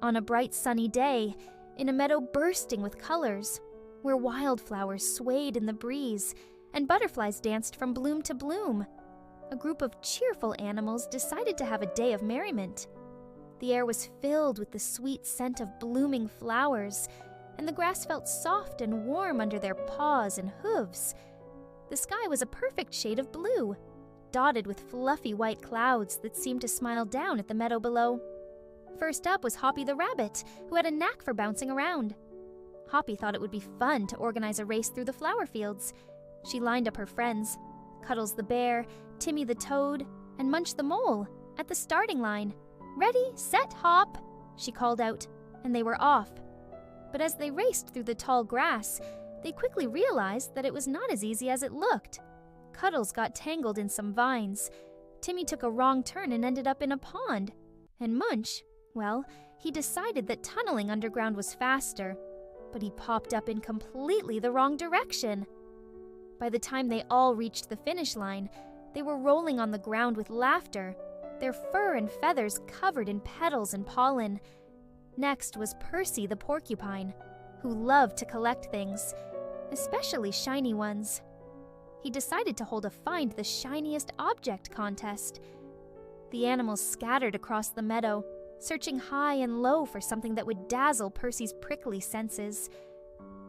On a bright sunny day, in a meadow bursting with colors, where wildflowers swayed in the breeze and butterflies danced from bloom to bloom, a group of cheerful animals decided to have a day of merriment. The air was filled with the sweet scent of blooming flowers, and the grass felt soft and warm under their paws and hooves. The sky was a perfect shade of blue, dotted with fluffy white clouds that seemed to smile down at the meadow below. First up was Hoppy the rabbit, who had a knack for bouncing around. Hoppy thought it would be fun to organize a race through the flower fields. She lined up her friends, Cuddles the bear, Timmy the toad, and Munch the mole, at the starting line. "Ready, set, hop," she called out, and they were off. But as they raced through the tall grass, they quickly realized that it was not as easy as it looked. Cuddles got tangled in some vines. Timmy took a wrong turn and ended up in a pond. And Munch, well, he decided that tunneling underground was faster, but he popped up in completely the wrong direction. By the time they all reached the finish line, they were rolling on the ground with laughter, their fur and feathers covered in petals and pollen. Next was Percy the porcupine, who loved to collect things, especially shiny ones. He decided to hold a Find the Shiniest Object contest. The animals scattered across the meadow, searching high and low for something that would dazzle Percy's prickly senses.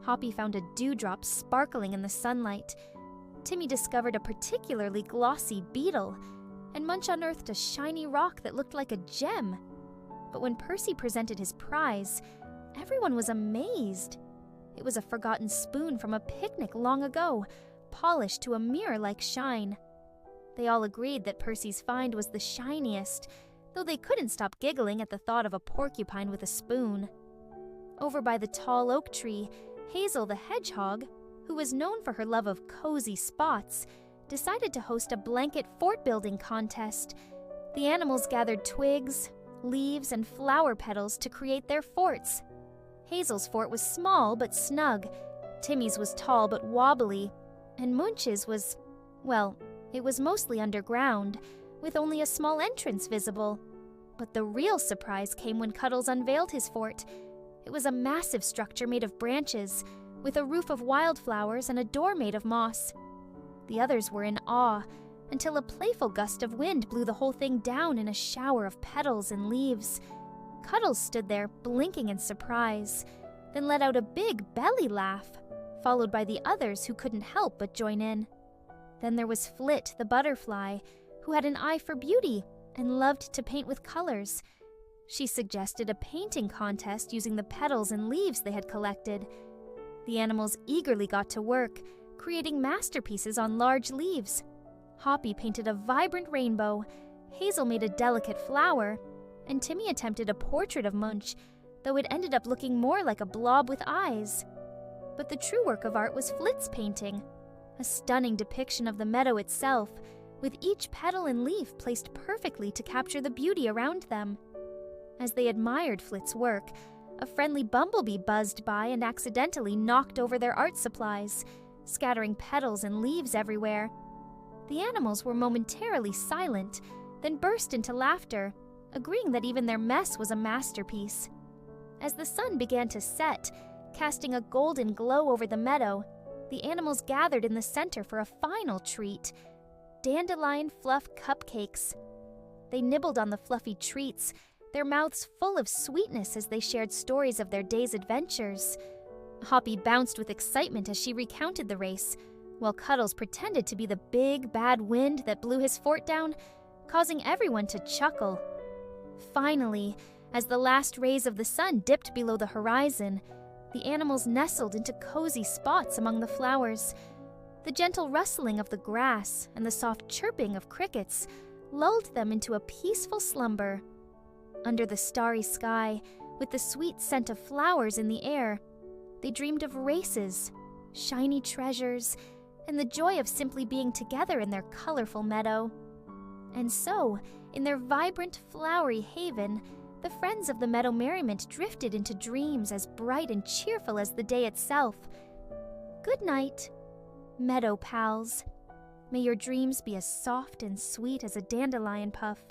Hoppy found a dewdrop sparkling in the sunlight. Timmy discovered a particularly glossy beetle, and Munch unearthed a shiny rock that looked like a gem. But when Percy presented his prize, everyone was amazed. It was a forgotten spoon from a picnic long ago, polished to a mirror-like shine. They all agreed that Percy's find was the shiniest, though they couldn't stop giggling at the thought of a porcupine with a spoon. Over by the tall oak tree, Hazel the hedgehog, who was known for her love of cozy spots, decided to host a blanket fort-building contest. The animals gathered twigs, leaves, and flower petals to create their forts. Hazel's fort was small but snug, Timmy's was tall but wobbly, and Munch's was, well, it was mostly underground, with only a small entrance visible. But the real surprise came when Cuddles unveiled his fort. It was a massive structure made of branches, with a roof of wildflowers and a door made of moss. The others were in awe, until a playful gust of wind blew the whole thing down in a shower of petals and leaves. Cuddles stood there, blinking in surprise, then let out a big belly laugh, followed by the others who couldn't help but join in. Then there was Flit, the butterfly, who had an eye for beauty and loved to paint with colors. She suggested a painting contest using the petals and leaves they had collected. The animals eagerly got to work, creating masterpieces on large leaves. Hoppy painted a vibrant rainbow, Hazel made a delicate flower, and Timmy attempted a portrait of Munch, though it ended up looking more like a blob with eyes. But the true work of art was Flit's painting, a stunning depiction of the meadow itself, with each petal and leaf placed perfectly to capture the beauty around them. As they admired Flit's work, a friendly bumblebee buzzed by and accidentally knocked over their art supplies, scattering petals and leaves everywhere. The animals were momentarily silent, then burst into laughter, agreeing that even their mess was a masterpiece. As the sun began to set, casting a golden glow over the meadow, the animals gathered in the center for a final treat: dandelion fluff cupcakes. They nibbled on the fluffy treats, their mouths full of sweetness as they shared stories of their day's adventures. Hoppy bounced with excitement as she recounted the race, while Cuddles pretended to be the big, bad wind that blew his fort down, causing everyone to chuckle. Finally, as the last rays of the sun dipped below the horizon, the animals nestled into cozy spots among the flowers. The gentle rustling of the grass and the soft chirping of crickets lulled them into a peaceful slumber. Under the starry sky, with the sweet scent of flowers in the air, they dreamed of races, shiny treasures, and the joy of simply being together in their colorful meadow. And so, in their vibrant, flowery haven, the friends of the Meadow Merriment drifted into dreams as bright and cheerful as the day itself. Good night, Meadow Pals. May your dreams be as soft and sweet as a dandelion puff,